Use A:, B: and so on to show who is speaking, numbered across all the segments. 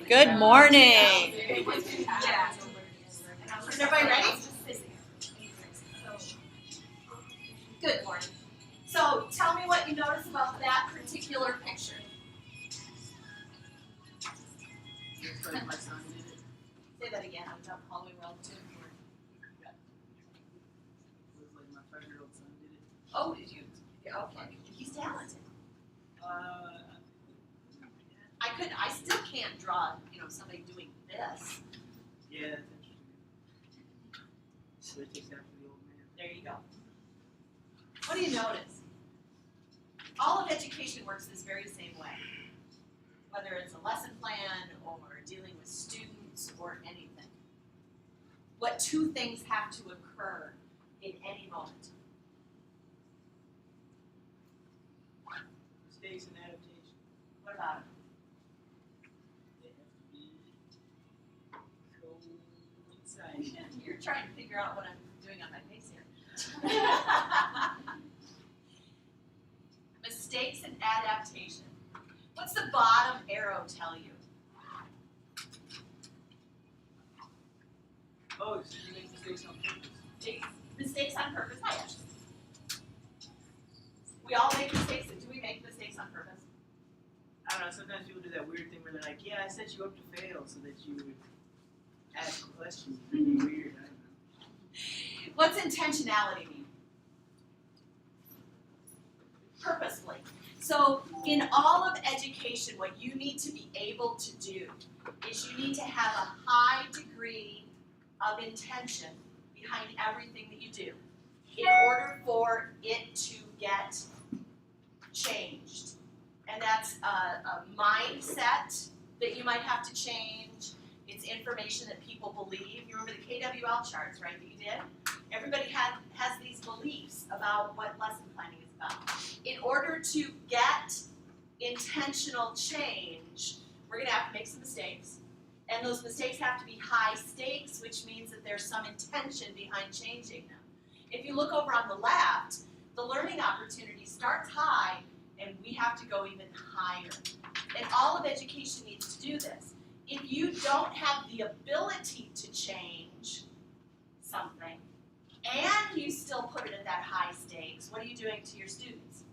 A: Good morning.
B: Is everybody ready? Good morning. So tell me what you notice about that particular picture. Say that again. I'm not following well too.
C: My 5-year-old son did it.
B: Oh, did you? Yeah, okay. He's talented. I still can't draw, somebody doing this.
C: Yeah, that's interesting. So it takes after the old man.
B: There you go. What do you notice? All of education works this very same way. Whether it's a lesson plan or dealing with students or anything. What two things have to occur in any moment?
C: Mistakes and adaptation.
B: What about it?
C: They have to be coincide.
B: You're trying to figure out what I'm doing on my face here. Mistakes and adaptation. What's the bottom arrow tell you?
C: Oh, so you make mistakes on purpose.
B: Mistakes on purpose. Hi, Ashley. We all make mistakes. Do we make mistakes on purpose?
C: I don't know, sometimes people do that weird thing where they're like, yeah, I set you up to fail so that you would ask questions. It's really weird, I don't know.
B: What's intentionality mean? Purposefully. So in all of education, what you need to be able to do is you need to have a high degree of intention behind everything that you do in order for it to get changed. And that's a mindset that you might have to change. It's information that people believe. You remember the KWL charts, right, that you did? Everybody has these beliefs about what lesson planning is about. In order to get intentional change, we're going to have to make some mistakes. And those mistakes have to be high stakes, which means that there's some intention behind changing them. If you look over on the left, the learning opportunity starts high, and we have to go even higher. And all of education needs to do this. If you don't have the ability to change something, and you still put it at that high stakes, what are you doing to your students?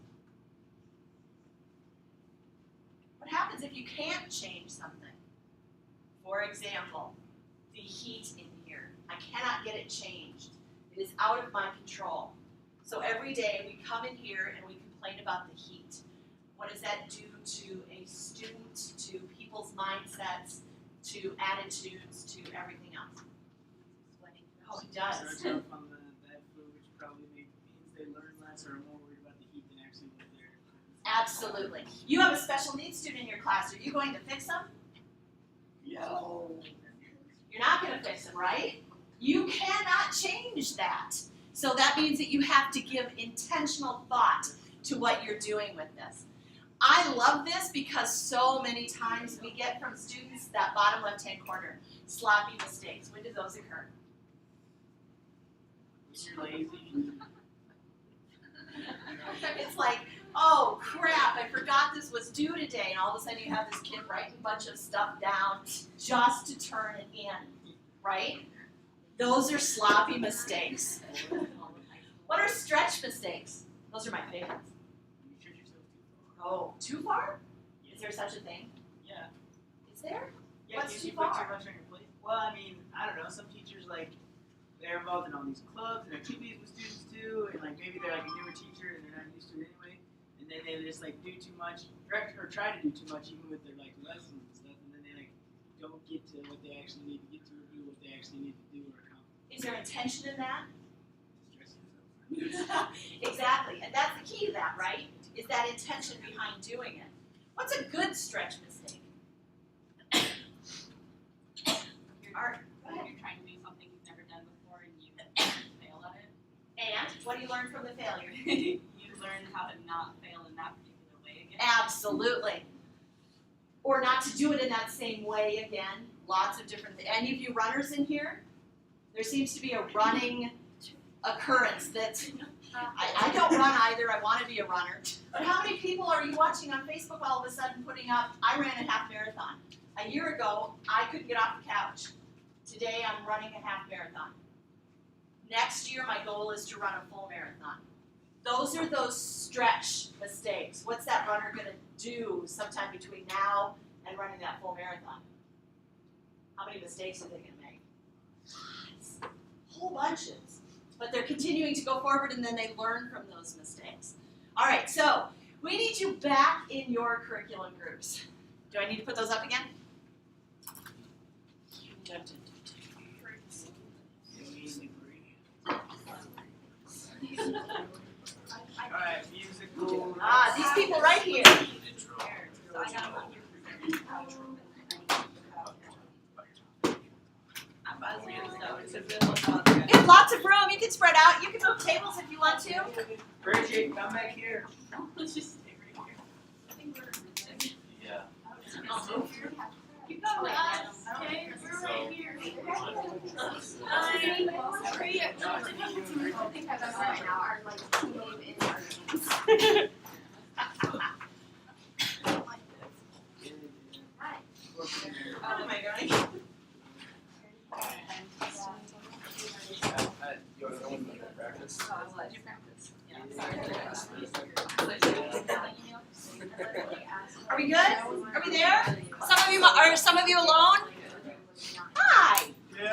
B: What happens if you can't change something? For example, the heat in here. I cannot get it changed. It is out of my control. So every day we come in here and we complain about the heat. What does that do to a student, to people's mindsets, to attitudes, to everything else? Oh, it does.
C: Starts off on the bad food, which probably means they learn less or are more worried about the heat than actually what they're.
B: Absolutely. You have a special needs student in your class. Are you going to fix them?
C: No.
B: You're not going to fix them, right? You cannot change that. So that means that you have to give intentional thought to what you're doing with this. I love this because so many times we get from students that bottom left-hand corner, sloppy mistakes. When do those occur?
C: You're lazy.
B: It's like, oh crap, I forgot this was due today, and all of a sudden you have this kid writing a bunch of stuff down just to turn it in, right? Those are sloppy mistakes. What are stretch mistakes? Those are my favorites.
C: You stretch yourself too far.
B: Oh, too far? Is there such a thing?
C: Yeah.
B: Is there?
C: Yeah,
B: What's
C: because
B: too
C: you put
B: far?
C: too much on your plate. Well, I mean, I don't know. Some teachers, like, they're involved in all these clubs and activities with students too, and like maybe they're like a newer teacher and they're not used to it anyway, and then they just like do too much, or try to do too much even with their like lessons and stuff, and then they like don't get to what they actually need to get to or do what they actually need to do or accomplish.
B: Is there intention in that?
C: Stress yourself.
B: Exactly, and that's the key to that, right? Is that intention behind doing it. What's a good stretch mistake?
D: You're trying to do something you've never done before and you fail at it.
B: And what do you learn from the failure?
D: You learn how to not fail in that particular way again.
B: Absolutely. Or not to do it in that same way again. Lots of different things. Any of you runners in here? There seems to be a running occurrence that I don't run either. I want to be a runner. But how many people are you watching on Facebook all of a sudden putting up, I ran a half marathon? A year ago, I couldn't get off the couch. Today, I'm running a half marathon. Next year, my goal is to run a full marathon. Those are those stretch mistakes. What's that runner gonna do sometime between now and running that full marathon? How many mistakes are they gonna make? Lots. Whole bunches. But they're continuing to go forward and then they learn from those mistakes. All right, so we need you back in your curriculum groups. Do I need to put those up again?
C: Alright, musical.
B: Ah, these people right here.
D: So I got one. I'm buzzing, so it's a good one.
B: You have lots of room. You can spread out. You can move tables if you want to.
C: Bridget, come back here.
D: Let's just stay right here. I think we're.
E: Yeah.
D: Keep going, okay, we're right here. I think I've ever right now are like team in How am I going?
E: You want to go and practice?
B: Are we good? Are we there? Some of you alone? Hi.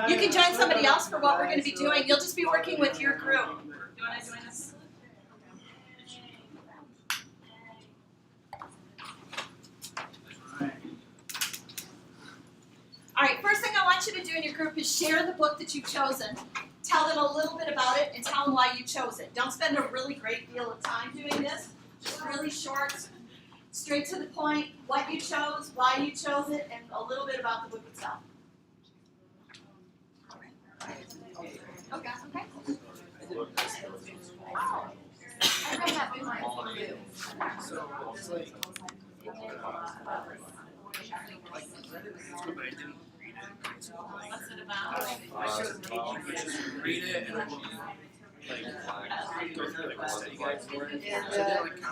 B: You can join somebody else for what we're going to be doing. You'll just be working with your group.
D: Do you want to join us?
B: All right, first thing I want you to do in your group is share the book that you've chosen. Tell them a little bit about it and tell them why you chose it. Don't spend a really great deal of time doing this. Just really short, straight to the point, what you chose, why you chose it, and a little bit about the book itself. Okay.
D: I read that book like you.
E: So it's like but I didn't read it. So like,
D: What's it about?
E: read it and like go through like a study guide for it. So then like I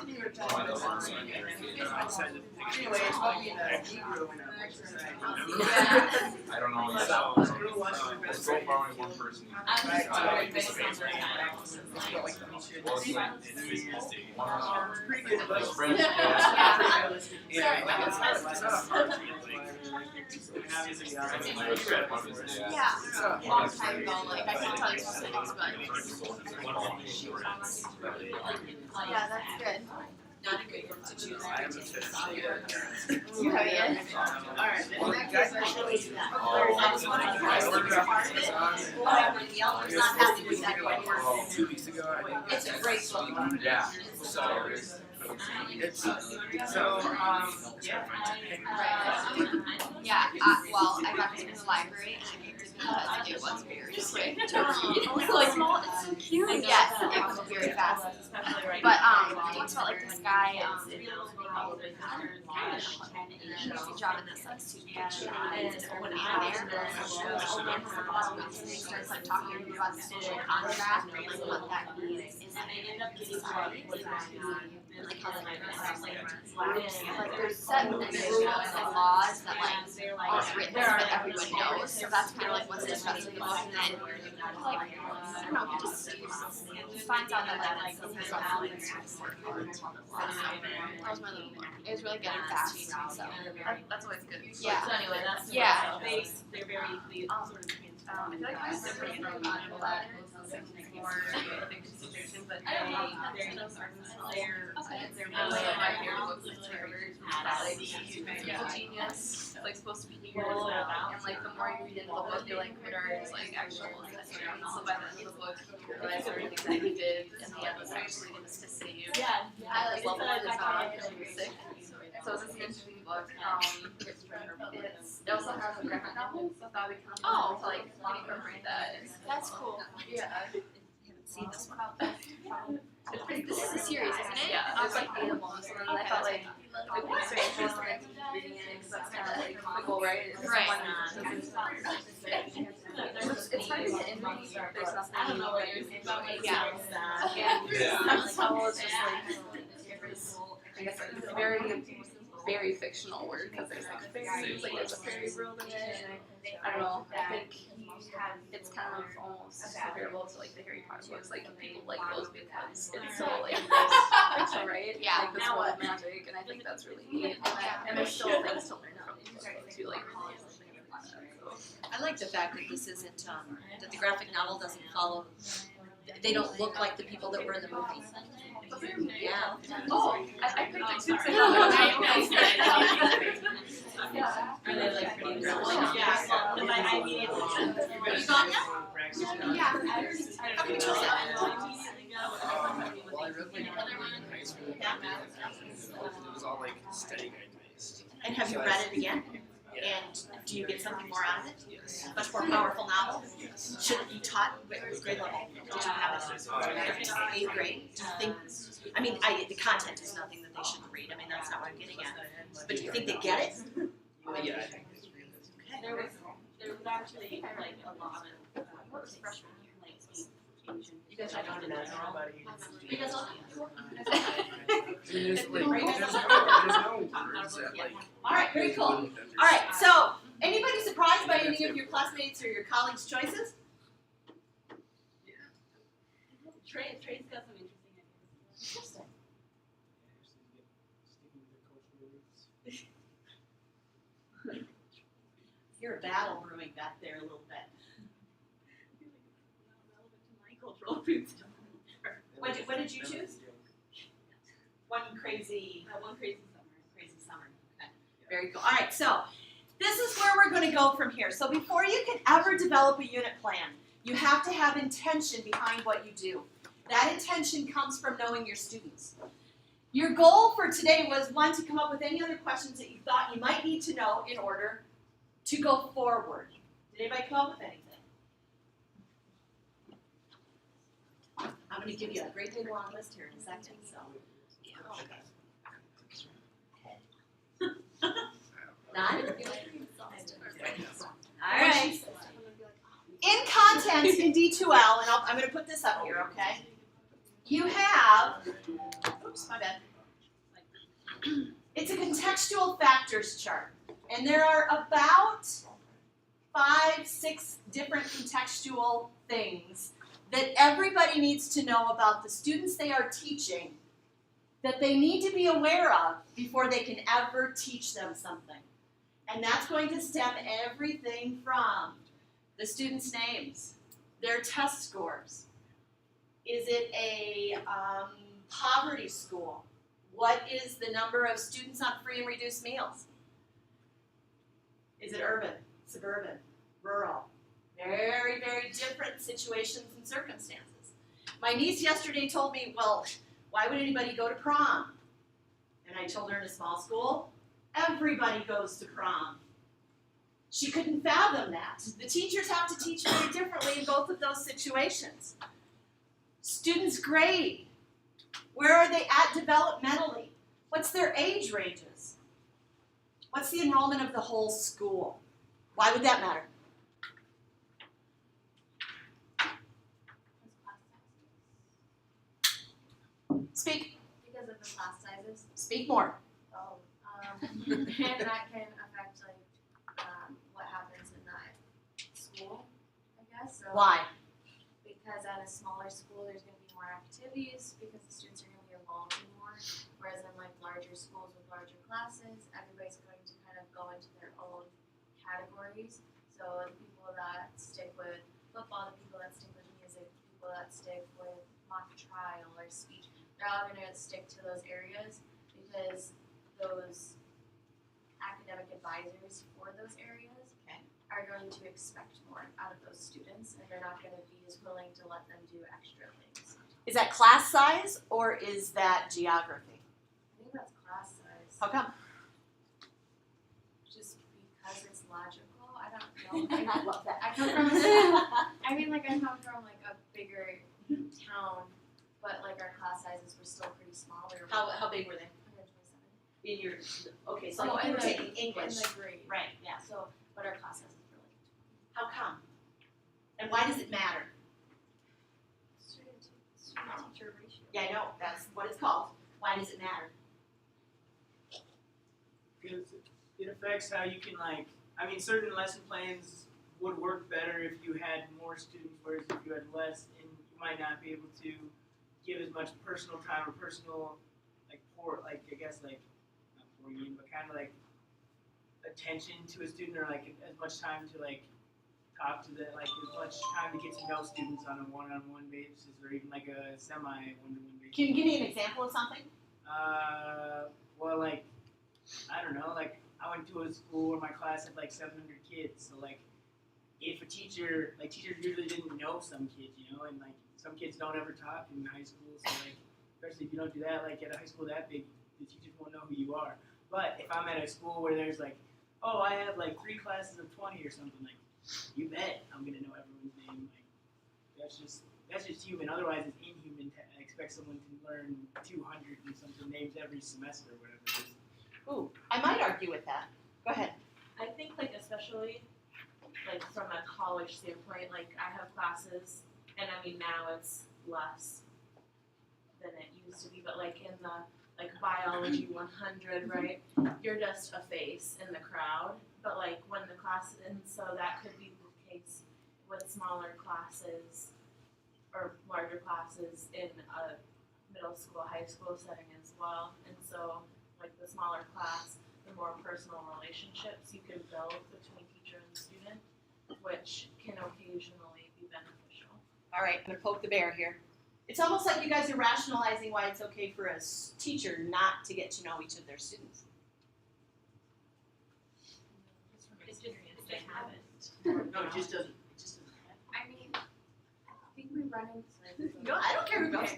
E: decided to pick it
C: Anyway, it's
E: up.
C: about being a Negro in a society.
F: I don't know.
E: So
F: Let's go for only one person.
C: It's pretty good, but it's
F: Friends.
E: yeah, like it's not a hard read.
D: Yeah. Long time ago, like I can tell you some things, but yeah, that's good.
B: Not a good group to choose.
E: I haven't finished it
D: You have it yet?
C: Alright,
E: Well,
C: in that case, I should leave that.
B: I just wanted to pass this part of it. Whatever the elder's not happy with that one.
E: 2 weeks ago, I think.
B: It's a great book.
F: Yeah.
E: So it's
D: Yeah, well, I got it in the library because it was very quick to read.
B: It's like small, it's so cute.
D: Yes, it was very fast. But it talks about like this guy, interesting job in this like soup kitchen, and when I'm there, he starts like talking about the social contract and like what that means. And they end up getting and like how like there's set rules and laws that like are written that everyone knows. So that's kind of like what's discussed in the book. And then like I don't know, he finds out that like he's not really that was my little book. It was really good and fast. So
G: That's always good.
D: yeah.
G: So anyway, that's
D: Yeah.
G: they're very sort of
D: I feel like I'm different from people that
G: more big situation, but they're really my favorite books is Harvard. Like Evil Genius, like supposed to be here, and like the more you read into the book, you're like, what are his like actual history? So by the end of the book, you realize everything that he did in the end was actually to save. I like love his mom because she was sick. So it's an interesting book. It also has a graphic novel, so I thought we kind of like incorporate that.
D: That's cool.
G: Yeah.
B: See this one.
D: This is a series, isn't it?
G: Yeah.
D: I was like animals, and then I thought like
G: It was so interesting reading it because that's kind of like comical, right? It's
D: Right.
G: It's hard to get into reading. There's nothing.
D: I don't know what you're saying about it.
G: Yeah.
E: Yeah.
G: This novel is just like I guess it's very very fictional word because there's like fairies, like there's a fairy world in it. I don't know. I think it's kind of almost comparable to like the Harry Potter books. Like people like those because it's so like fictional, right?
D: Yeah.
G: Like this world of magic, and I think that's really neat. And there's still things to learn from these books too, like.
A: I like the fact that this isn't, that the graphic novel doesn't follow, they don't look like the people that were in the movie. Yeah.
G: Oh, I picked it too.
A: Are they like pretty real?
B: Yeah. I mean,
A: You gone yet?
B: How can you choose that?
E: Well, I read like in high school, it was all like study guide based.
B: And have you read it again? And do you get something more out of it? Much more powerful novel? Should it be taught with grade level? Did you have it in 8th grade? Do you think, I mean, the content is nothing that they shouldn't read. I mean, that's not what I'm getting at. But do you think they get it?
E: Yeah, I think it's really
D: There was actually like a lot of what was freshman year, like Asian.
A: You guys are doing that.
D: You guys all
E: there's no words that like.
B: All right, very cool. All right, so anybody surprised by any of your classmates or your colleagues' choices?
D: Trey's got some interesting ideas.
B: Interesting. You're a battle brewing back there a little bit.
D: Cultural foods.
B: What did you choose? One crazy
D: One crazy summer.
B: crazy summer. Okay. Very cool. All right, so this is where we're going to go from here. So before you can ever develop a unit plan, you have to have intention behind what you do. That intention comes from knowing your students. Your goal for today was, one, to come up with any other questions that you thought you might need to know in order to go forward. Did anybody come up with anything? I'm going to give you a great big long list here in a second. So, none? All right. In content in D2L, and I'm going to put this up here, okay? You have, oops, my bad. It's a contextual factors chart, and there are about 5, 6 different contextual things that everybody needs to know about the students they are teaching that they need to be aware of before they can ever teach them something. And that's going to stem everything from the students' names, their test scores. Is it a poverty school? What is the number of students on free and reduced meals? Is it urban, suburban, rural? Very, very different situations and circumstances. My niece yesterday told me, well, why would anybody go to prom? And I told her in a small school, everybody goes to prom. She couldn't fathom that. The teachers have to teach very differently in both of those situations. Students' grade. Where are they at developmentally? What's their age ranges? What's the enrollment of the whole school? Why would that matter? Speak.
H: Because of the class sizes.
B: Speak more.
H: Oh, and that can affect like what happens in that school, I guess. So,
B: Why?
H: Because at a smaller school, there's going to be more activities because the students are going to be involved in more. Whereas in like larger schools with larger classes, everybody's going to kind of go into their own categories. So the people that stick with football, the people that stick with music, the people that stick with mock trial or speech, they're all going to stick to those areas because those academic advisors for those areas are going to expect more out of those students, and they're not going to be as willing to let them do extra things.
B: Is that class size or is that geography?
H: I think that's class size.
B: How come?
H: Just because it's logical. I don't know.
B: I love that.
H: I come from I come from like a bigger town, but like our class sizes were still pretty small. We were
B: How big were they?
H: 127.
B: In your, okay, so
H: Oh,
B: you
H: in
B: were
H: the-
B: taking English.
H: In the grade.
B: Right, yeah.
H: So, but our class sizes were like
B: How come? And why does it matter?
H: student-teacher ratio.
B: Yeah, I know, that's what it's called. Why does it matter?
C: it affects how you can like. I mean, certain lesson plans would work better if you had more students, whereas if you had less, and you might not be able to give as much personal time or personal like I guess like not pouring in, but kind of like attention to a student or like as much time to like talk to the like as much time to get to know students on a one-on-one basis or even like a semi-one-to-one basis.
B: Can you give me an example of something?
C: Well, like I don't know, like I went to a school where my class had like 700 kids, so like if a teacher, like teachers usually didn't know some kids, you know, and like some kids don't ever talk in high school, so like especially if you don't do that, like at a high school that big, the teachers won't know who you are. But if I'm at a school where there's like, oh, I have like 3 classes of 20 or something, like you bet I'm gonna know everyone's name. Like that's just human. Otherwise, it's inhuman to expect someone to learn 200 and something names every semester or whatever it is.
B: Ooh, I might argue with that. Go ahead.
G: I think like especially like from a college standpoint, like I have classes and I mean now it's less than it used to be, but like in the like biology 100, right? You're just a face in the crowd, but like when the class, and so that could be the case with smaller classes or larger classes in a middle school, high school setting as well. And so like the smaller class, the more personal relationships you can build between teacher and student, which can occasionally be beneficial.
B: All right, I'm gonna poke the bear here. It's almost like you guys are rationalizing why it's okay for a teacher not to get to know each of their students.
G: Just from experience, they haven't.
C: No, it just doesn't.
H: I mean, I think we run into
B: No, I don't care who goes.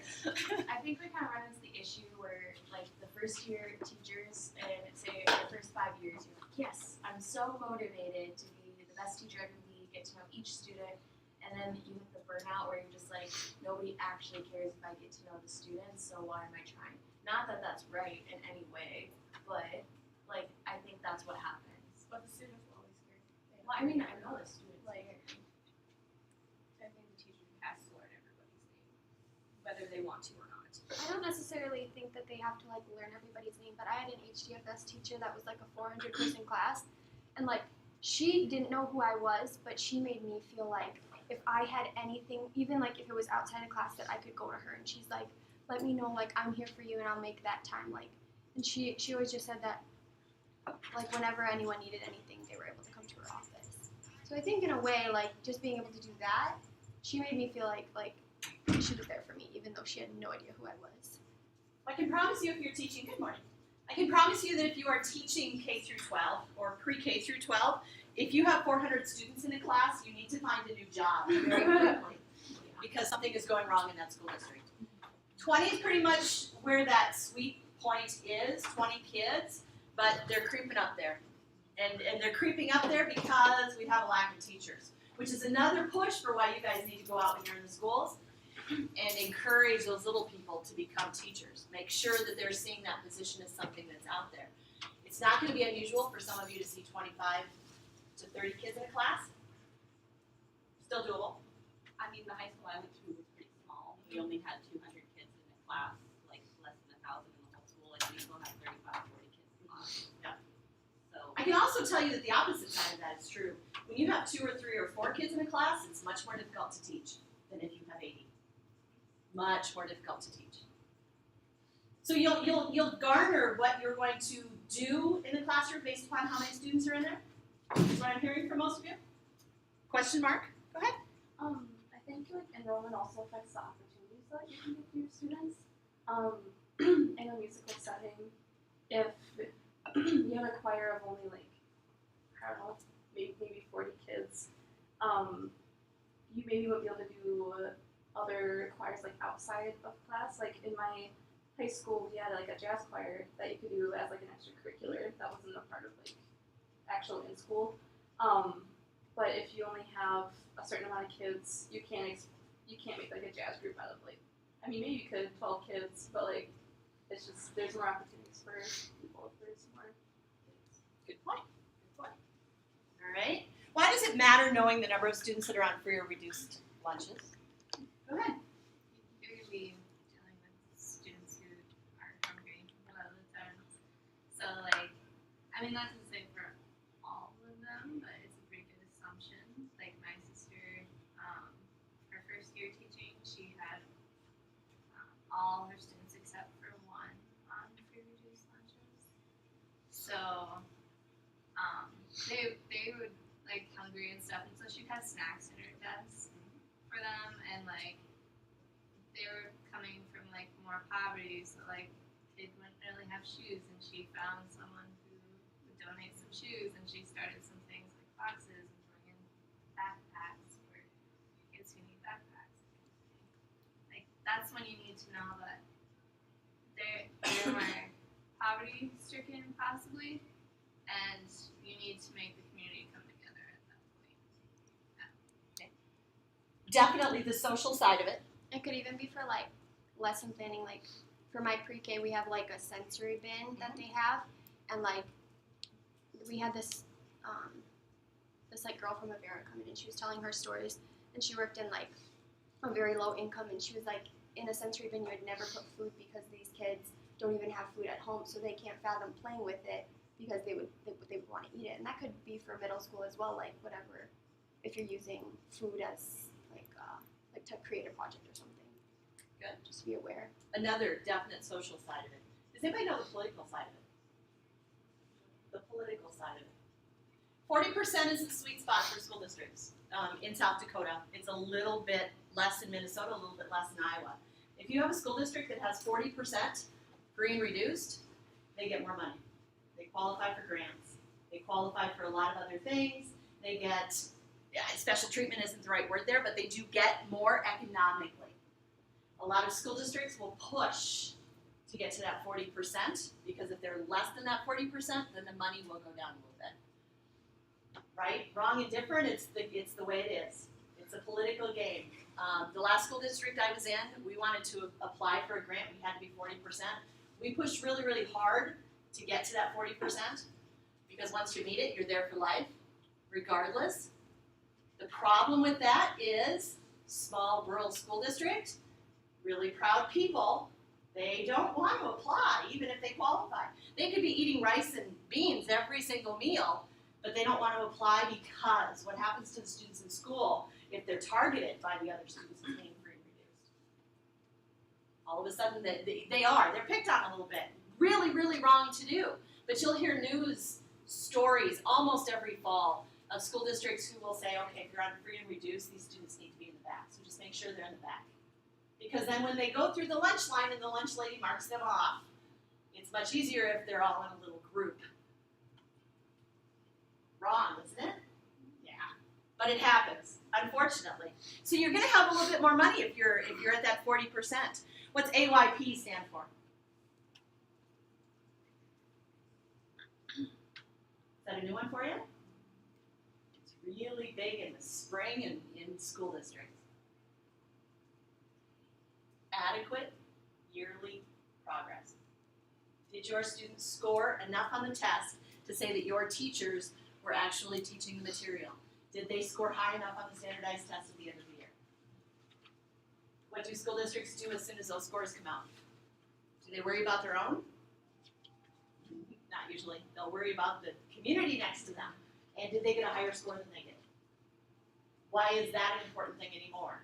H: I think we kind of run into the issue where, like, the first year teachers, and say the first 5 years, you're like, yes, I'm so motivated to be the best teacher I can be, get to know each student, and then you hit the burnout where you're just like, nobody actually cares if I get to know the students, so why am I trying? Not that that's right in any way, but, like, I think that's what happens.
D: But the students will always care.
H: Well, I mean, I know the students.
D: Like, I think the teacher has to learn everybody's name, whether they want to or not.
I: I don't necessarily think that they have to like learn everybody's name, but I had an HDFS teacher that was like a 400-person class, and like she didn't know who I was, but she made me feel like if I had anything, even like if it was outside of class, that I could go to her, and she's like, let me know, like I'm here for you, and I'll make that time, like, and she always just said that, like whenever anyone needed anything, they were able to come to her office. So I think in a way, like just being able to do that, she made me feel like she was there for me, even though she had no idea who I was.
B: I can promise you if you're teaching, good morning. I can promise you that if you are teaching K through 12 or pre-K through 12, if you have 400 students in a class, you need to find a new job very quickly because something is going wrong in that school district. 20 is pretty much where that sweet point is, 20 kids, but they're creeping up there. And they're creeping up there because we have a lack of teachers, which is another push for why you guys need to go out when you're in the schools and encourage those little people to become teachers. Make sure that they're seeing that position as something that's out there. It's not going to be unusual for some of you to see 25 to 30 kids in a class. Still doable.
J: I mean, the high school I went to was pretty small. We only had 200 kids in a class, like less than 1,000 in the whole school, and we still have 35, 40 kids in class.
B: Yeah.
J: So
B: I can also tell you that the opposite side of that is true. When you have 2 or 3 or 4 kids in a class, it's much more difficult to teach than if you have 80. Much more difficult to teach. So you'll garner what you're going to do in the classroom based upon how many students are in there. Is what I'm hearing from most of you. Question mark? Go ahead.
K: I think like enrollment also affects the opportunities that you can give to your students. In a musical setting, if you have a choir of only like, I don't know, maybe 40 kids, you maybe won't be able to do other choirs like outside of class. Like in my high school, we had like a jazz choir that you could do as like an extracurricular that wasn't a part of like actual in school. But if you only have a certain amount of kids, you can't make like a jazz group out of like, I mean maybe you could 12 kids, but like it's just there's more opportunities for people if there's more kids.
B: Good point. Good point. All right. Why does it matter knowing the number of students that are on free or reduced lunches? Go ahead.
D: You're going to be dealing with students who are hungry a lot of the time. So, like, I mean, that's the same
G: for all of them, but it's a pretty good assumption. Like my sister, her first year teaching, she had all her students except for one on free reduced lunches. So they would like hungry and stuff, and so she'd have snacks in her desk for them, and like they were coming from like more poverty, so like kids wouldn't really have shoes, and she found someone who would donate some shoes, and she started some things like boxes and bringing backpacks for kids who need backpacks. Like that's when you need to know that they're more poverty stricken possibly, and you need to make the community come together at that point.
B: Definitely the social side of it.
I: It could even be for like lesson planning. Like for my pre-K, we have like a sensory bin that they have, and like we had this this like girl from Avera come in, and she was telling her stories, and she worked in like a very low income, and she was like, in a sensory bin you would never put food because these kids don't even have food at home, so they can't fathom playing with it because they would want to eat it. And that could be for middle school as well, like whatever, if you're using food as like to create a project or something.
B: Good.
I: Just to be aware.
B: Another definite social side of it. Does anybody know the political side of it? The political side of it. 40% is the sweet spot for school districts in South Dakota. It's a little bit less in Minnesota, a little bit less in Iowa. If you have a school district that has 40% free and reduced, they get more money. They qualify for grants. They qualify for a lot of other things. They get, special treatment isn't the right word there, but they do get more economically. A lot of school districts will push to get to that 40% because if they're less than that 40%, then the money will go down a little bit. Right? Wrong and different, it's the way it is. It's a political game. The last school district I was in, we wanted to apply for a grant. We had to be 40%. We pushed really, really hard to get to that 40% because once you meet it, you're there for life, regardless. The problem with that is small rural school district, really proud people, they don't want to apply even if they qualify. They could be eating rice and beans every single meal, but they don't want to apply because what happens to the students in school if they're targeted by the other students as being free and reduced? All of a sudden they're picked on a little bit. Really, really wrong to do. But you'll hear news stories almost every fall of school districts who will say, okay, if you're on free and reduced, these students need to be in the back. So just make sure they're in the back. Because then when they go through the lunch line and the lunch lady marks them off, it's much easier if they're all in a little group. Wrong, isn't it? Yeah. But it happens, unfortunately. So you're going to have a little bit more money if you're at that 40%. What's AYP stand for? Is that a new one for you? It's really big in the spring and in school districts. Adequate yearly progress. Did your students score enough on the test to say that your teachers were actually teaching the material? Did they score high enough on the standardized test at the end of the year? What do school districts do as soon as those scores come out? Do they worry about their own? Not usually. They'll worry about the community next to them. And did they get a higher score than they did? Why is that an important thing anymore?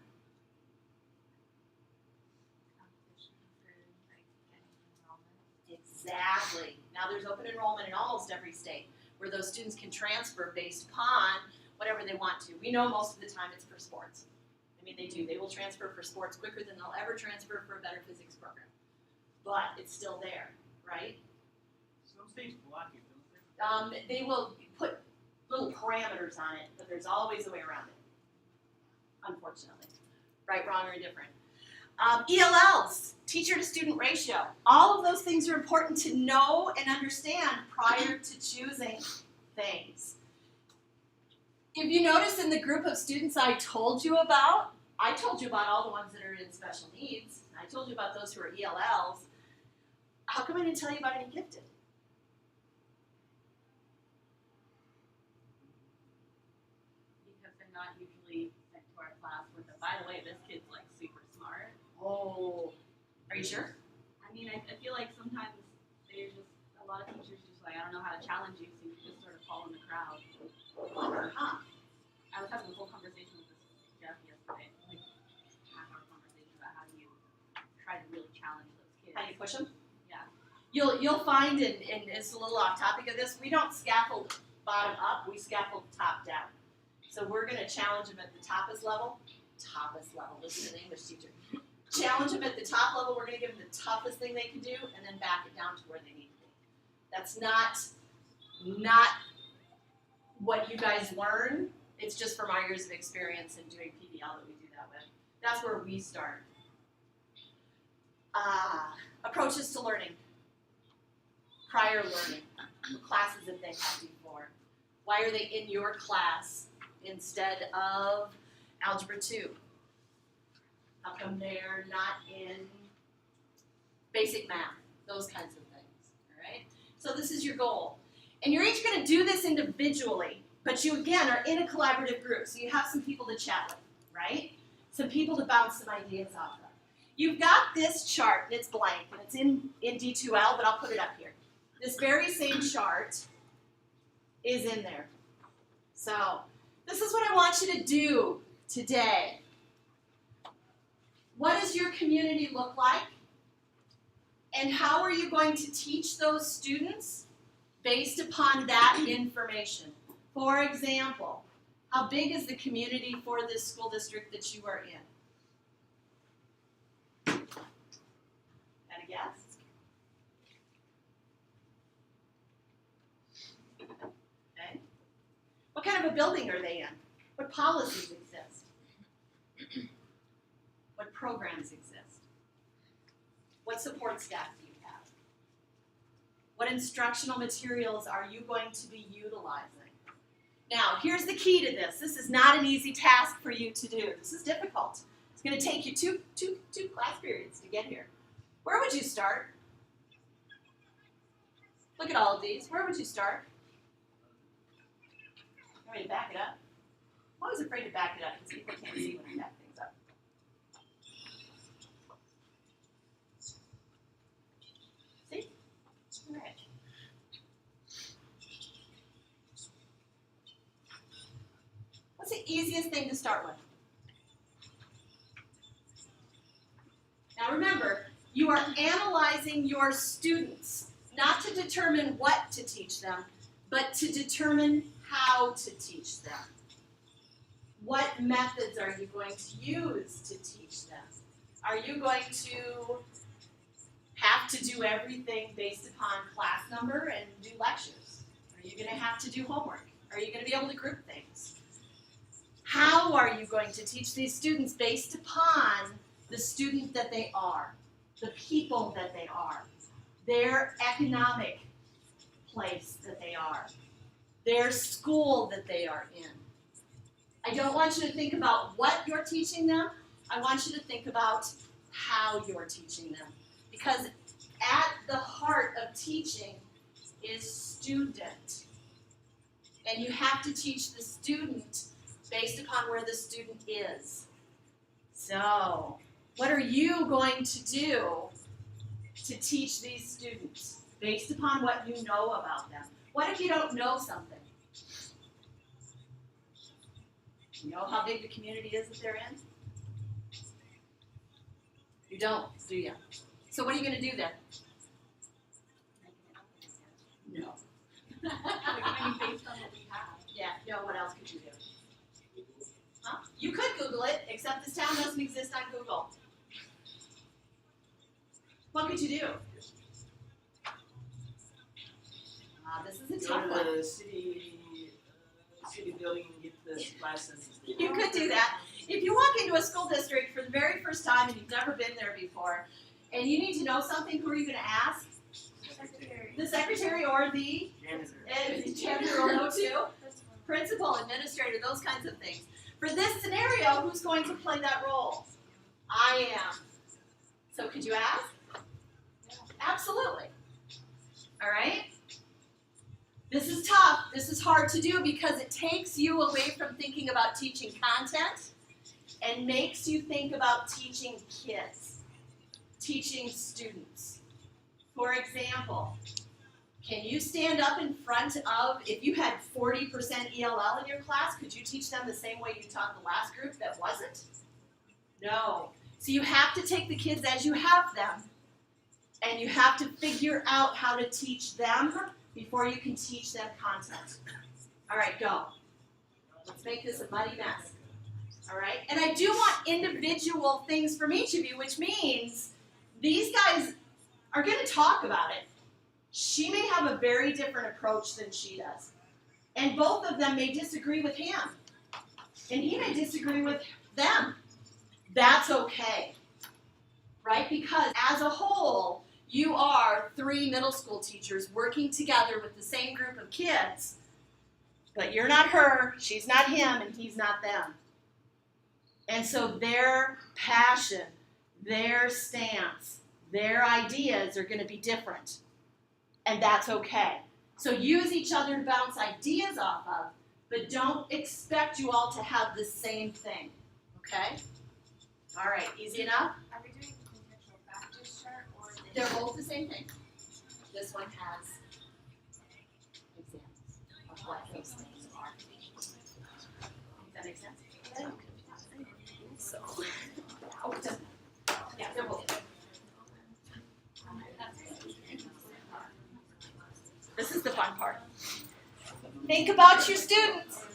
B: Exactly. Now there's open enrollment in almost every state where those students can transfer based upon whatever they want to. We know most of the time it's for sports. I mean, they do. They will transfer for sports quicker than they'll ever transfer for a better physics program. But it's still there, right?
C: Some states block it, don't they?
B: They will put little parameters on it, but there's always a way around it, unfortunately. Right, wrong, or indifferent. ELLs, teacher to student ratio. All of those things are important to know and understand prior to choosing things. If you notice in the group of students I told you about all the ones that are in special needs. I told you about those who are ELLs. How come I didn't tell you about any gifted?
J: Because they're not usually sent to our class with a, by the way, this kid's like super smart.
B: Oh, are you sure?
J: I mean, I feel like sometimes there's just a lot of teachers just like, I don't know how to challenge you, so you just sort of kids.
B: How you push them?
J: Yeah.
B: You'll find, and it's a little off topic of this, we don't scaffold bottom up, we scaffold top down. So we're gonna challenge them at the toppest level, listen to the English teacher. Challenge them at the top level, we're gonna give them the toughest thing they can do, and then back it down to where they need to be. That's not what you guys learn, it's just from our years of experience in doing PBL that we do that with. That's where we start. Approaches to learning. Prior learning. What classes have they had before? Why are they in your class instead of Algebra 2? How come they're not in basic math? Those kinds of things, all right? So this is your goal. And you're each going to do this individually, but you, again, are in a collaborative group, so you have some people to chat with, right? Some people to bounce some ideas off of. You've got this chart, and it's blank, and it's in D2L, but I'll put it up here. This very same chart is in there. So this is what I want you to do today. What does your community look like? And how are you going to teach those students based upon that information? For example, how big is the community for this school district that you are in? Got a guess? Okay. What kind of a building are they in? What policies exist? What programs exist? What support staff do you have? What instructional materials are you going to be utilizing? Now, here's the key to this. This is not an easy task for you to do. This is difficult. It's going to take you two class periods to get here. Where would you start? Look at all of these. Where would you start? You want me to back it up? I'm always afraid to back it up because people can't see when I back things up. See? All right. What's the easiest thing to start with? Now remember, you are analyzing your students, not to determine what to teach them, but to determine how to teach them. What methods are you going to use to teach them? Are you going to have to do everything based upon class number and do lectures? Are you going to have to do homework? Are you going to be able to group things? How are you going to teach these students based upon the student that they are, the people that they are, their economic place that they are, their school that they are in? I don't want you to think about what you're teaching them. I want you to think about how you're teaching them. Because at the heart of teaching is student. And you have to teach the student based upon where the student is. So, what are you going to do to teach these students based upon what you know about them? What if you don't know something? You know how big the community is that they're in? You don't, do you? So what are you going to do then? No.
J: I mean, based on what we have.
B: Yeah, no, what else could you do? Huh? You could Google it, except this town doesn't exist on Google. What could you do? This is a tough
C: Go
B: one.
C: to the city building and get the licenses.
B: You could do that. If you walk into a school district for the very first time and you've never been there before, and you need to know something, who are you going to ask?
H: Secretary.
B: The secretary or the janitor will know too. Principal, administrator, those kinds of things. For this scenario, who's going to play that role? I am. So could you ask? Absolutely. All right? This is tough. This is hard to do because it takes you away from thinking about teaching content and makes you think about teaching kids, teaching students. For example, can you stand up in front of, if you had 40% ELL in your class, could you teach them the same way you taught the last group that wasn't? No. So you have to take the kids as you have them And you have to figure out how to teach them before you can teach them content. All right, go. Let's make this a muddy mess. All right? And I do want individual things from each of you, which means these guys are going to talk about it. She may have a very different approach than she does. And both of them may disagree with him. And he may disagree with them. That's okay. Right? Because as a whole, you are 3 middle school teachers working together with the same group of kids, but you're not her, she's not him, and he's not them. And so their passion, their stance, their ideas are going to be different. And that's okay. So use each other to bounce ideas off of, but don't expect you all to have the same thing. Okay? All right, easy enough?
H: Are we doing potential practice chart or the
B: They're both the same thing. This one has examples of what those things are. Does that make sense? So, oh, it doesn't. Yeah, they're both. This is the fun part. Think about your students.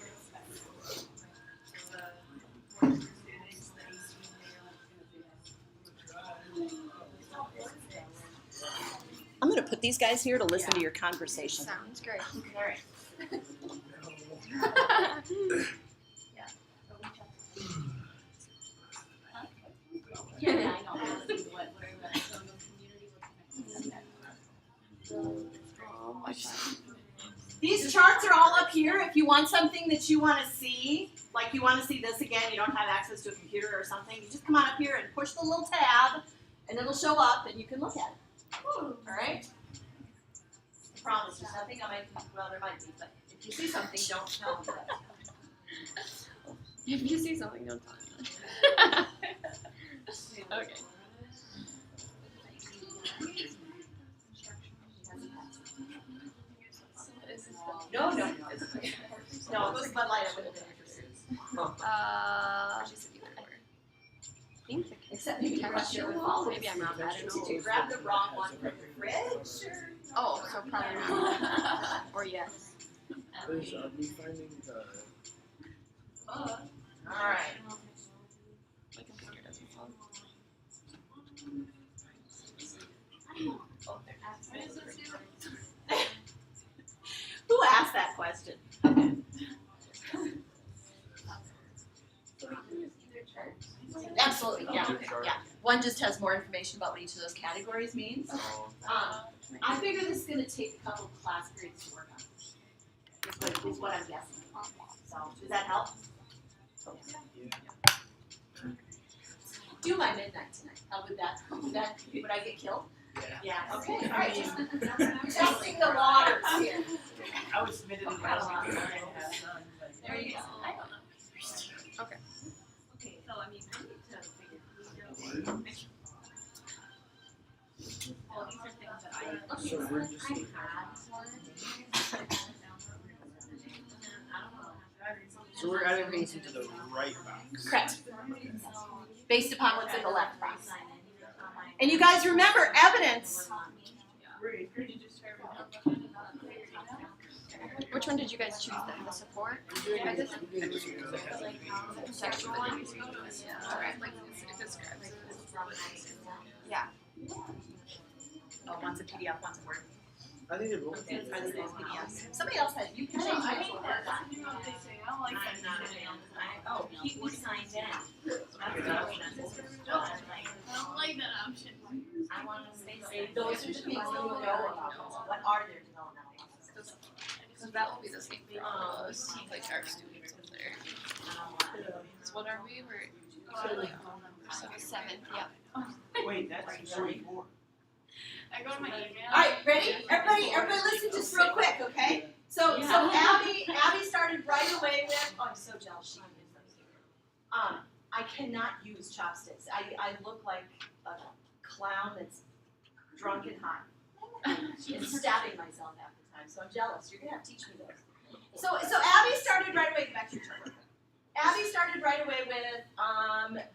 B: I'm going to put these guys here to listen to your conversation.
I: Sounds great.
B: All right.
J: Yeah, I know. What
B: These charts are all up here. If you want something that you want to see, like you want to see this again, you don't have access to a computer or something, you just come on up here and push the little tab, and it'll show up, and you can look at it. All right? I promise there's nothing I might, well, there might be, but if you see something, don't tell me that.
G: If you see something, don't tell me. Okay.
B: No, it's okay. No, it was Bud Light, I would have been interested.
G: I think the
B: Except maybe
G: chemistry
B: Russia
G: would maybe I'm not bad.
B: Did you grab the wrong one from the fridge? Or?
G: Oh, so probably not. Or yes.
E: There's me finding the.
B: All right.
G: My computer doesn't follow.
B: Who asked that question? Absolutely, yeah. One just has more information about what each of those categories means. I figure this is going to take a couple of class periods to work on. Is what I'm guessing. So, does that help? Do my midnight tonight. How would that? Would I get killed? Yeah. Okay. All right. Just testing the waters here.
C: I was submitted to class.
B: There you go.
J: Okay, so I mean, we need to figure well, these are things that I.
E: So we're just. So we're adding things into the right box.
B: Correct. Based upon what's in the left box. And you guys remember evidence.
G: Which one did you guys choose then? The support? Contextual one? Alright, like it describes.
B: Yeah. Oh, one's a PDF, one's a Word.
E: I think they're both.
B: Are they both PDFs? Somebody else had, you can change
J: Oh, we signed in. I don't like that option. I want to say.
B: Those are the things you know about. What are their developmental processes?
G: So that will be the same for all of us, like our students over there. So what are we? We're so 7th, yeah.
C: Wait, that's 44.
J: I go to my email.
B: All right, ready? Everybody listen just real quick, okay? So Abby started right away with, oh, I'm so jealous she can use those. I cannot use chopsticks. I look like a clown that's drunk and high. And stabbing myself half the time, so I'm jealous. You're gonna have to teach me those. So Abby started right away, back to your chart. Abby started right away with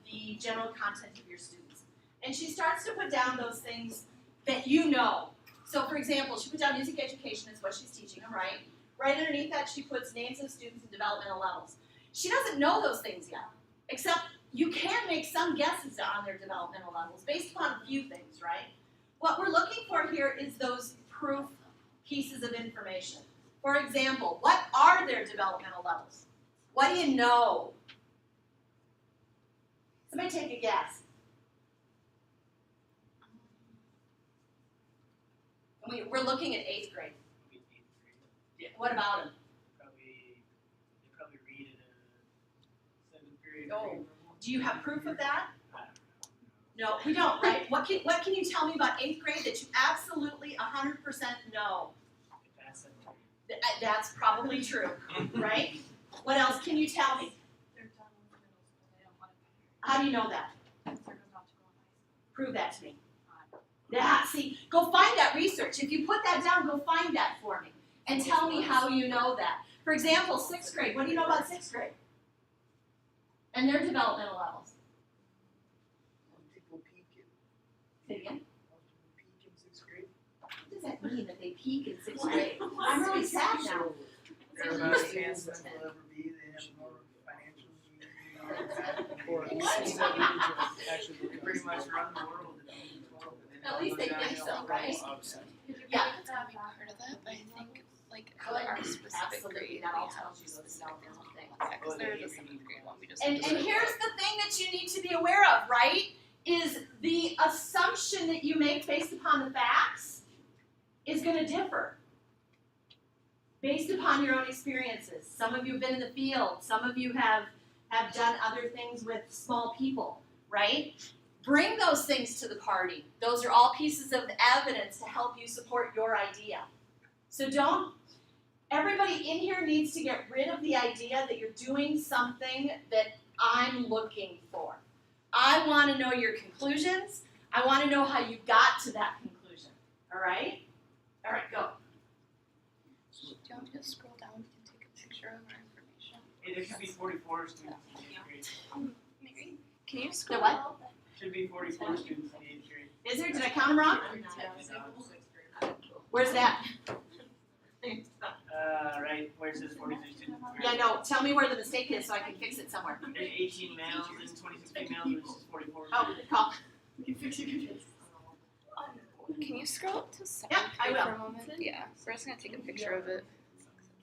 B: the general content of your students. And she starts to put down those things that you know. So for example, she put down music education is what she's teaching them, right? Right underneath that, she puts names of students and developmental levels. She doesn't know those things yet, except you can make some guesses on their developmental levels based upon a few things, right? What we're looking for here is those proof pieces of information. For example, what are their developmental levels? What do you know? Somebody take a guess. We're looking at 8th grade. What about them?
C: They probably read at a 7th grade.
B: Oh, do you have proof of that? No, we don't, right? What can you tell me about 8th grade that you absolutely 100% know? That's probably true, right? What else can you tell me? How do you know that? Prove that to me. Yeah, see, go find that research. If you put that down, go find that for me. And tell me how you know that. For example, 6th grade. What do you know about 6th grade? And their developmental levels.
C: People peak
B: Say it again.
C: in 6th grade.
B: What does that mean that they peak in 6th grade? I'm really sad now.
C: They're about as handsome as they'll ever be. They have more financial needs. They pretty much run the world.
B: At least they think so, right?
G: Yeah. It's gonna be part of that, but I think like our specific
B: Absolutely,
G: grade,
B: that
G: we
B: all
G: have
B: tells you those
G: specific
B: things.
G: Yeah, because there is a 7th grade one. We just
B: And here's the thing that you need to be aware of, right? Is the assumption that you make based upon the facts is going to differ based upon your own experiences. Some of you have been in the field. Some of you have done other things with small people, right? Bring those things to the party. Those are all pieces of evidence to help you support your idea. So everybody in here needs to get rid of the idea that you're doing something that I'm looking for. I want to know your conclusions. I want to know how you got to that conclusion. All right? All right, go.
G: Do you want me to scroll down? We can take a picture of our information.
C: Hey, there should be 44 students in 8th grade.
G: Mary, can you scroll
B: what?
G: down?
C: Should be 44 students in 8th grade.
B: Is there? Did I count them wrong? Where's that?
C: Right where it says 43 students.
B: Yeah, no. Tell me where the mistake is so I can fix it somewhere.
C: There's 18 males and 26 females, which is 44.
B: Oh, call.
G: Can you scroll up to 7th
B: Yeah, I
G: grade
B: will.
G: for a moment? Yeah, we're just gonna take a picture of it.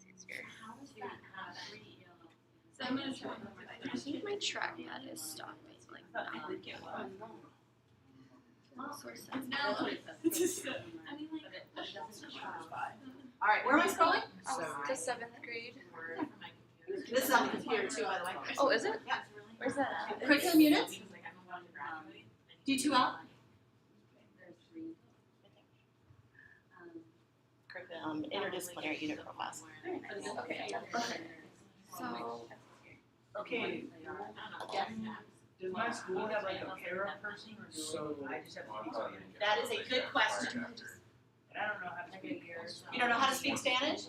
G: It's easier.
J: So I'm gonna try.
G: I think my trackpad is stopping. Like, not so sad.
B: All right, where am I scrolling?
G: To 7th grade.
B: This is on the computer too, by the way.
G: Oh, is it?
B: Yeah.
G: Where's that at?
B: Curriculum units? D2L?
D: Interdisciplinary unit profiles.
G: Okay.
B: So,
C: Okay. Does my school have like a para person or do I just have to speak Spanish?
B: that is a good question.
C: And I don't know how to speak.
B: You don't know how to speak Spanish?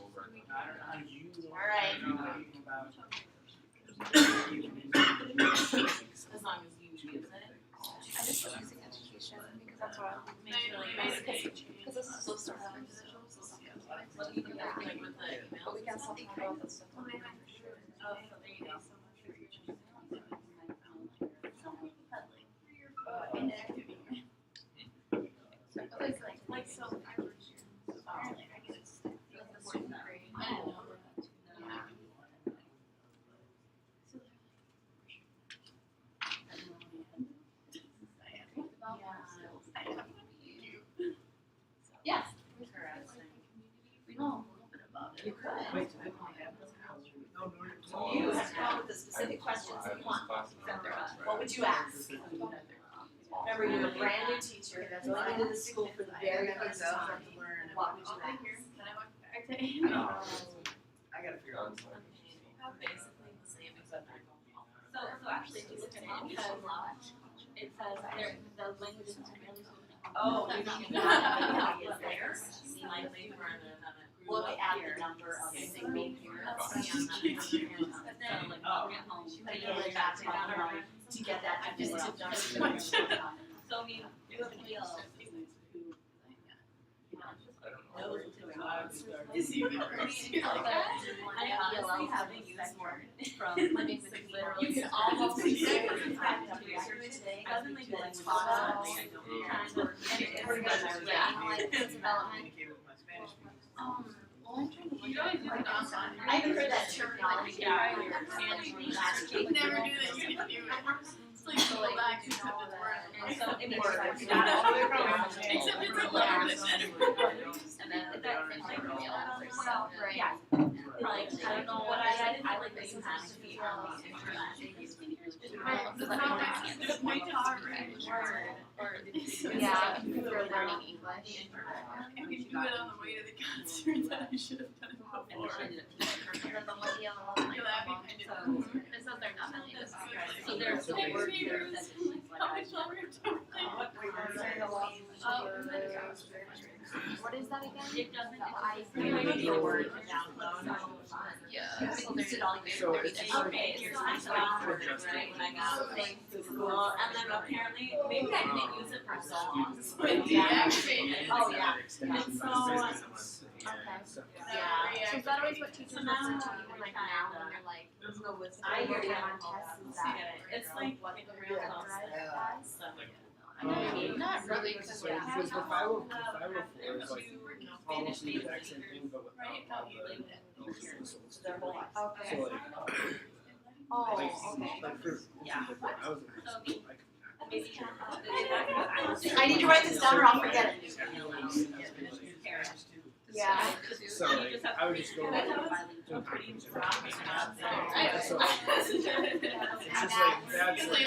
C: I don't know how to use it.
B: All right.
C: I don't know anything about
J: As long as you use it.
G: I just put music education because that's what I'm because this is so sort of
J: What do you do like with the email?
G: but we can still talk about this stuff.
J: Oh, so there you go.
G: Like so I was
B: Yes.
J: We know a little bit about it.
B: You could.
C: Wait, so they only have this house? No,
B: You have come up with the specific questions that you want. What would you ask? Remember, you're a brand new teacher that's going into the school for the very first time. What would you ask?
C: I gotta figure out.
J: Basically the same except so actually if you look at it, it says there the language is really
B: Oh, you don't know is there.
J: like they were on a
B: Look at the number of single parents. Putting it back to to get that definitive number.
J: So I mean, you have a deal of students who
B: is even worse. You're like,
J: I honestly haven't used more from literally.
B: You can almost
J: I've been like doing
B: Wow.
C: Communicate with my Spanish speakers.
B: I haven't heard that terminology.
G: Yeah. You never do that, you can do it. It's like go back to the word.
J: And so it
G: Except
J: works.
G: it's a little bit better.
J: And then that's like real.
H: Right.
J: Yeah. Like, I don't know what I like that you have to be on the internet.
H: Yeah, if you're learning English.
G: I could do it on the way to the concert that I should have done
J: And
G: before.
J: she ended up teaching her.
G: You're laughing, I did.
H: It says they're not really
J: So there's the
G: Thanks,
J: word
G: neighbors.
J: that she's like,
G: How much longer do we have?
H: What is that again?
J: It doesn't,
H: I
J: it's maybe the word to download.
G: Yeah.
J: So there's it all
E: So
J: Okay,
E: it's
J: so I downloaded it right when I got to school, and then apparently, maybe I didn't use it for so long.
G: But deactivated.
J: Oh, yeah.
E: And
J: so,
H: Okay.
E: So,
J: Yeah.
H: So is that always what teachers
J: So
H: refer
J: now
H: to you
J: we're
H: like
J: kind
H: now
J: of-
H: when you're like,
J: I hear you
H: on
J: on
H: tests and
J: tests.
H: that?
J: It's like getting real close. So,
G: Not really, because
E: so because the 504 is like almost the exact same thing, but without all the whistles.
J: their whole life.
H: Okay.
E: So like,
H: Oh,
E: like,
H: okay.
E: like for
J: Yeah.
E: like when I was in high school, like
B: I need to write this down or I'll forget it.
H: Yeah.
E: so like I would just go like to a conference and so it's just like that's like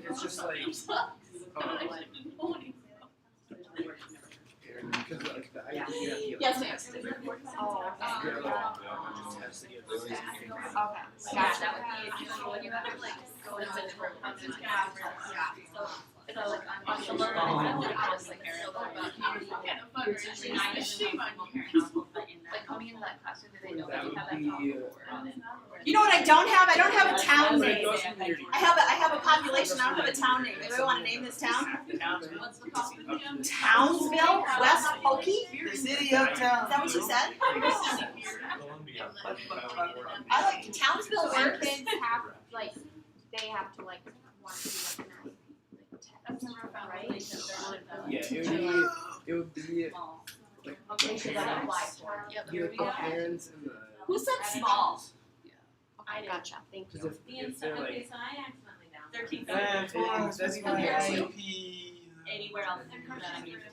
E: it's just like because like the idea you have to get
B: Yes, ma'am.
H: Oh,
E: you have like a bunch of tests to get those
H: okay.
J: Yeah,
H: Gotcha.
J: that would be, when you have to like go to different conferences. So like on the lower level, I would just like care about community. Like coming into that classroom, do they know that you have that talk before?
B: You know what I don't have? I don't have a town
E: But it
B: name.
E: goes from there to
B: I have a population, I don't have a town name. Anybody want to name this town?
J: What's the population?
B: Townsville, West Pokey?
C: The city uptown.
B: Is that what you said? I like Townsville
H: And
B: works.
H: kids have, like, they have to, like, want to be like an IEP, right?
E: Yeah, it would be
H: They should like apply for it.
E: you would put parents in the
B: Who said small?
H: Okay, gotcha, thank you.
E: because if they're like
J: Okay, so I accidentally downloaded. 13.
E: that's
C: my
E: like
J: Anywhere else that I'm used to.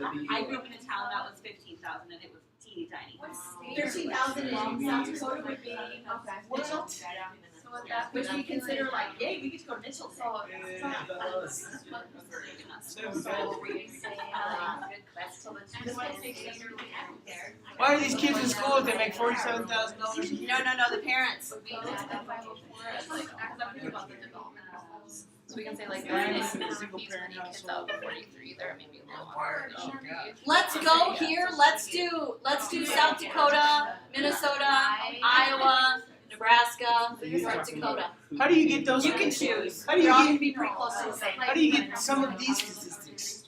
E: that'd be
J: I grew up in a town that was 15,000 and it was teeny tiny.
B: 13,000 in South Dakota would be Mitchell, which we consider like, yay, we get to go to Mitchell. So,
C: Why are these kids in school if they make $47,000?
B: no, the parents.
G: So we can say like, they're in
C: Single
G: these
C: parent
G: many kids out of 43, they're maybe a little more.
B: Let's go here, let's do South Dakota, Minnesota, Iowa, Nebraska, North Dakota.
C: How do you get those?
B: You can choose.
C: How do you
B: They're all
C: get-
B: gonna be pretty close to the same.
C: How do you get some of these statistics?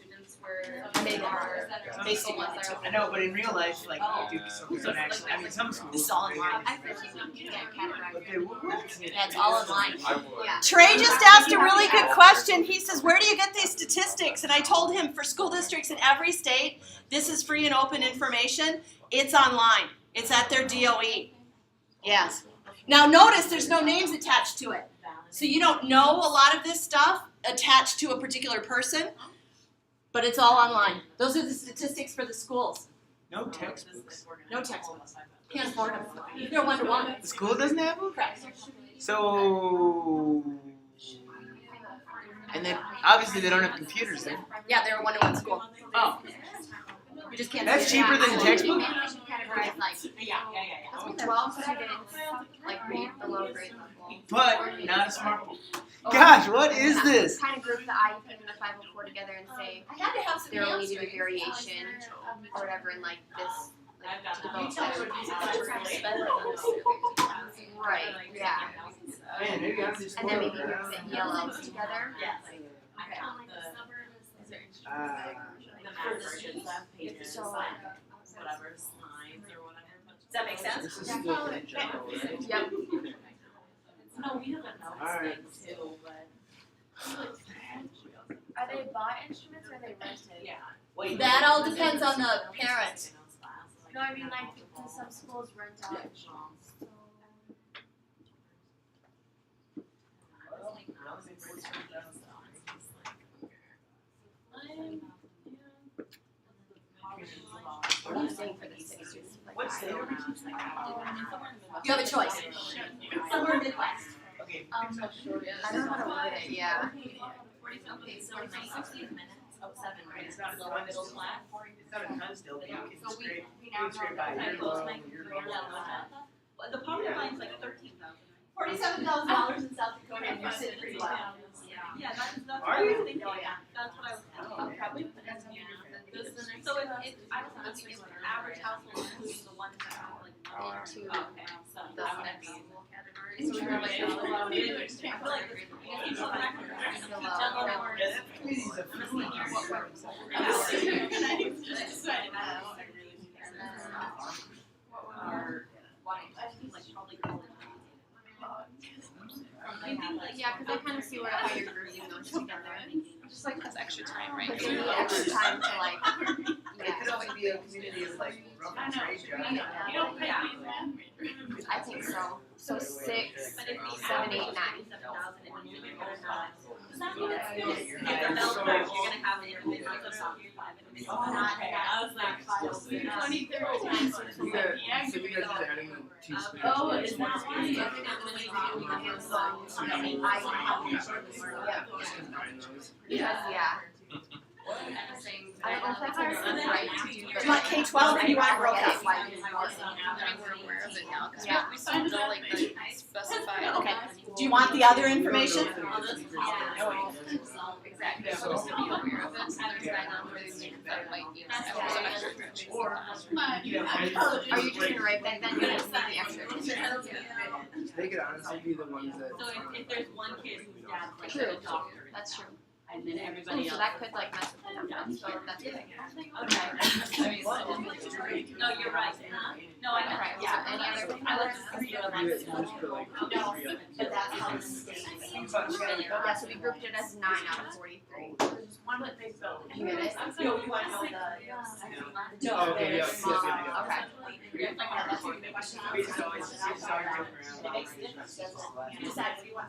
B: They are. They still want it.
C: I know, but in real life, like, dude, some don't actually. I mean, some schools.
B: This is all online.
H: I feel like you can't categorize.
C: But they what?
B: Yeah, it's all online.
F: I would.
H: Yeah.
B: Trey just asked a really good question. He says, where do you get these statistics? And I told him for school districts in every state, this is free and open information. It's online. It's at their DOE. Yes. Now notice there's no names attached to it. So you don't know a lot of this stuff attached to a particular person, but it's all online. Those are the statistics for the schools.
C: No textbooks.
B: No textbooks. Can't afford them. They're one-to-one.
C: The school doesn't have them.
B: Correct.
C: So. And then obviously they don't have computers then.
B: Yeah, they're a one-to-one school.
C: Oh.
B: You just can't.
C: That's
B: see it.
C: cheaper than a textbook.
H: Maybe we should categorize like
J: Yeah.
H: 12 students, like read below grade level.
C: But not a smartphone. Gosh, what is this?
H: Kind of group the IEP and the 504 together and say
B: I had to have some
H: there will need to be
B: hamstrings.
H: variation or whatever in like this.
J: I've got
H: To
J: that.
H: develop Right, yeah.
C: Man, maybe I'm just.
H: And then maybe group the ELLs together.
J: Yes.
C: Uh,
J: have versions of pages,
I: So,
J: like whatever slides or whatever.
B: Does that make sense?
E: This is still in general, right?
I: Yep.
J: No, we have a notes
E: Alright.
J: thing too, but.
H: Are they bought instruments or are they rented?
J: Yeah.
B: That all depends on the parent.
H: No, I mean like, do some schools rent out instruments? So,
I: What are you saying for the 6 students? Like,
C: What state are we
B: You have a choice. Somewhere Midwest.
C: Okay.
I: I don't know how to word it, yeah.
J: Okay, so it's like 16 minutes of 7 right?
C: It's not a
J: Lower
C: ton
J: middle
C: still.
J: class.
C: It's not a ton still, but you can
J: So we-
C: scrape,
J: we
C: you can scrape by
J: Okay,
C: your
J: those
C: low,
J: make
C: your
J: your Well, the poverty line's like 13,000.
B: $47,000 in South Dakota, and you're sitting pretty well.
J: Yeah, that's what
C: Are
J: I was
C: you?
J: thinking.
B: Oh, yeah.
J: That's what I was thinking.
C: Oh,
J: Probably. So if I was asking if the average household including the ones that have like one or two. Okay, so
I: The
J: that would
I: next
J: be.
G: So we have like a lot of
J: I feel like this, you guys keep going back and forth.
I: Hello.
C: Yeah, that community's a
I: Yeah, because I kind of see where how you're grouping those together.
G: just like has extra time, right?
I: But you need extra time to like,
C: It could
I: yeah,
C: also be a community of like rough and trade jobs.
J: You don't pay
I: I think so. So 6,
J: But if we
I: 7, 8, 9.
J: 7,000 and you does that mean it's if the bell curve, you're gonna have an individual that's not your five individuals?
B: Oh, okay.
J: I was like,
E: You got, so you guys are adding the 2 Spanish.
J: oh, is that why?
E: Just combine those.
I: Because, yeah. I don't know if that's right to do, but.
B: Do you want K-12 or do you want broke up?
G: I mean, we're aware of it now, cause
I: Yeah.
G: we still don't like the specify.
B: Okay. Do you want the other information?
G: Exactly, so just to be aware of it, so there's that number that might be some extra information.
I: Are you just gonna write that then? You just need the extra.
E: They could honestly be the ones that.
J: So if there's one kid whose dad's like
I: True.
J: a doctor,
I: That's true.
J: and then everybody
I: So
J: else.
I: that could like mess with the numbers, so that's good.
J: Okay. No, you're right. No, I know.
I: Right, so
J: Yeah.
I: any other-
J: I like to see it
E: You guys just put like 3 up.
B: But that's how the state.
I: Yeah, so we grouped it as 9 out of 43. You get it?
B: No, you want to know the.
E: Oh, okay, yeah, yeah.
I: Okay.
C: We just always joke around.
B: You decide what you want.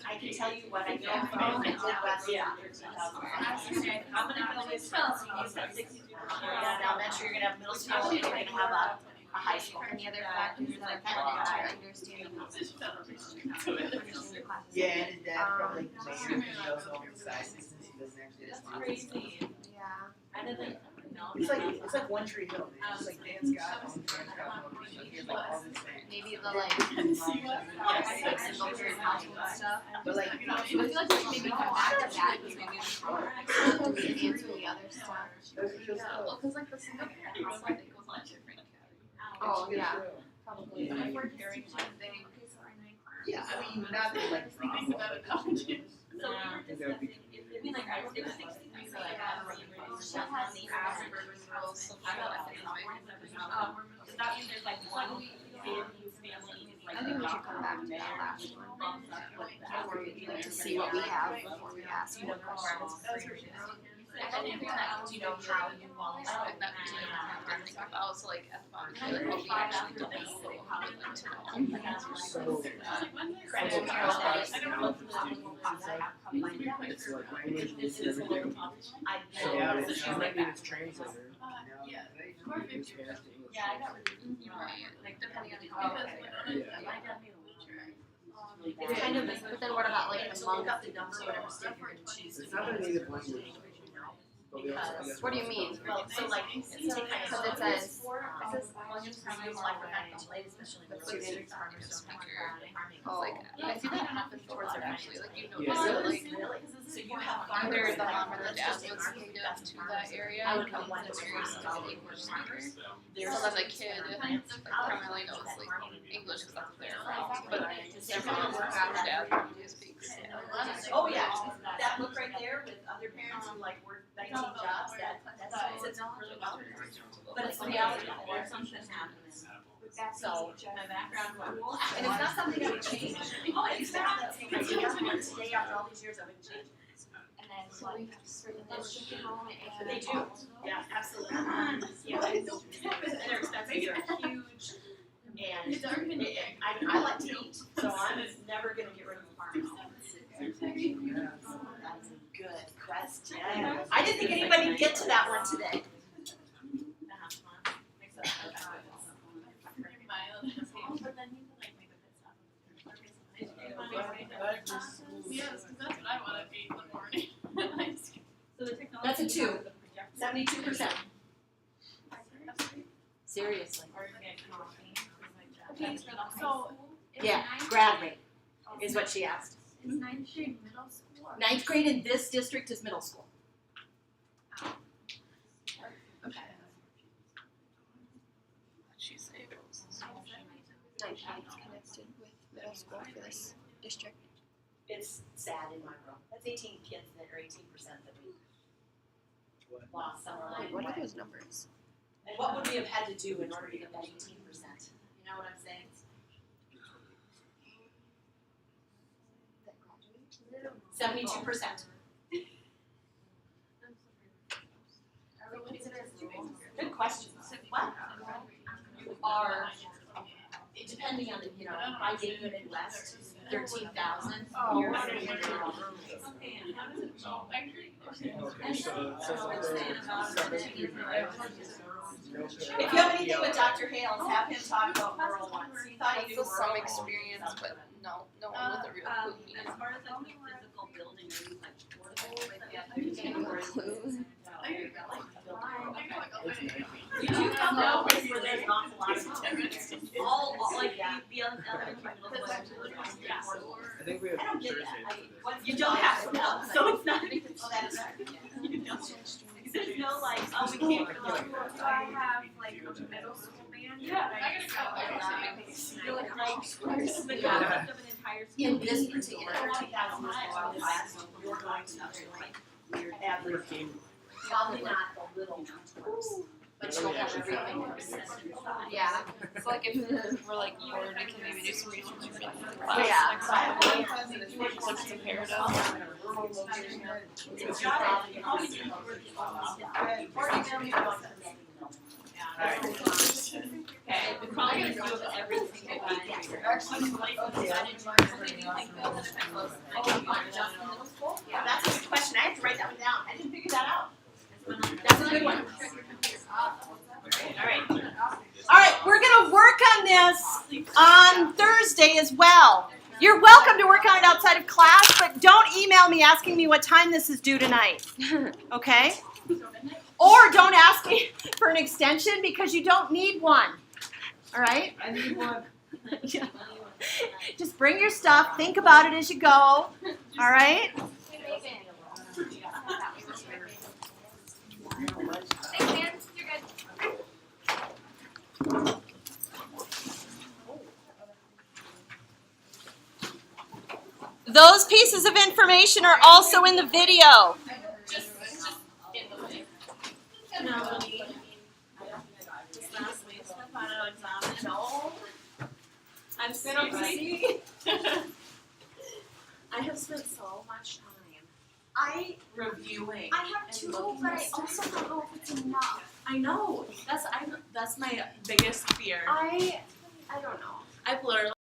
B: I can tell you what I know from Midwest.
J: Yeah.
B: 13,000.
J: I'm gonna go with spells, you said 62.
B: Yeah, now elementary, you're gonna have middle school, you're gonna have a high school.
I: Any other factors that are into understanding the classes?
C: Yeah, and his dad probably later, he also owns side business, he doesn't actually have to.
J: Crazy.
I: Yeah.
J: I didn't know.
C: It's like One Tree Hill, man. It's like Dan Scott owns Dan Scott Motors, he has like all this thing.
I: Maybe the like single period housing and stuff.
C: But like,
I: I feel like we should maybe come back to that because maybe we answer the other stuff.
G: Well, cause like the single parent house, I think was like different category.
I: Oh, yeah, probably.
G: If we're carrying one thing.
C: yeah, I mean, not that like problem, but
J: So we were
E: think that would be-
J: discussing, I mean, like, I was 63, so like, I don't know, she has the average rules, so I don't know, so that means there's like one kid whose family is like.
I: I think we should come back to that last one. To see what we have before we ask more questions.
G: I think that, do you know how you want to put that into like, stuff else, like at the bottom, like what we actually don't know, how we like to know.
E: So, it's like language and everything. So,
C: Yeah,
E: it's not even its translator.
C: yeah.
E: It's fast English.
J: Yeah, I got
G: Right, like depending on how.
I: It's kind of, but then what about like the month, so whatever state you're gonna choose?
E: It's not their native language. But we also, I guess,
I: What do you mean?
B: Well, so like,
I: Because it says,
G: But student farmers don't speaker.
I: oh,
G: Like, I see that enough in towards it actually, like you know,
E: Yeah.
G: so like
B: So you have
G: either the mom or the dad would speak it
B: That's
G: to that area.
B: I would
G: because
B: put one
G: it's
B: to
G: very
B: three.
G: English speaker.
B: There's
G: So then the kid primarily knows like English because that's their but their mom or dad who speaks.
B: Oh yeah, that book right there with other parents who like work 19 jobs, that's really well. But it's the reality of it, there's something happening. So,
H: my background was
B: and it's not something I would change. Oh, it's not, that's the idea, today after all these years, I wouldn't change it.
H: and then like for the district enrollment and
B: They do, yeah, absolutely. Yeah, they're expensive, they're huge, and I like to eat, so I'm never gonna get rid of the farmhouse. That's a good question. I didn't think anybody would get to that one today.
G: Yes, because that's what I want to eat in the morning.
B: That's a 2, 72%. Seriously.
H: okay, so is
B: Yeah,
H: ninth
B: grad rate is what she asked.
H: is ninth grade middle school or
B: 9th grade in this district is middle school.
G: She's able.
I: Ninth grade's connected with middle school for this district.
B: It's sad in my world. That's 18 kids that are 18% that we lost somewhere along
I: Wait,
B: the
I: what are
B: way.
I: those numbers?
B: And what would we have had to do in order to get that 18%? You know what I'm saying?
I: That graduate?
B: 72%.
H: are we considered rural?
B: Good question. What? You are, depending on the, you know, I gave you Midwest, 13,000. You're
E: Okay, so
B: If you have anything with Dr. Hales, have him talk about rural ones. He thought he knew
G: Also some
B: rural
G: experience,
B: ones.
G: but no one with a real clue.
J: As far as like the physical building, are you like portable, like
B: You do come out with where there's not a lot of
J: all like the elementary middle school.
E: I think we have
B: I don't get
E: Thursday.
B: that.
J: You don't have to know, so it's not.
B: Oh, that's right.
J: You don't. There's no like, oh, we can't go.
H: Do I have like a middle school band?
G: Yeah, I gotta
J: You're like, the concept of an entire school.
B: In this particular 13,000 class, you're going to like your average, probably not the little ones, but you'll have everything from 6 through 5.
G: Yeah. So like if we're like bored, we can maybe do some research for class.
B: Yeah.
G: Like class and it's like comparative.
B: It's got it. You probably need or email me once I'm ready to know.
J: Okay, we're probably gonna do everything that we can. Actually, like,
B: Yeah, that's a good question. I have to write that one down. I didn't figure that out. That's a good one. All right, we're gonna work on this on Thursday as well. You're welcome to work on it outside of class, but don't email me asking me what time this is due tonight. Okay? Or don't ask me for an extension because you don't need one. All right?
C: I need one.
B: Yeah. Just bring your stuff. Think about it as you go. All right?
I: Thanks, man. You're good.
B: Those pieces of information are also in the video.
J: I'm seriously. I have spent so much time reviewing.
H: I have
J: and
H: two,
J: looking
H: but
J: at
H: I
J: stuff.
H: also don't know if it's enough.
J: I know. That's my biggest fear.
H: I don't know.
J: I've literally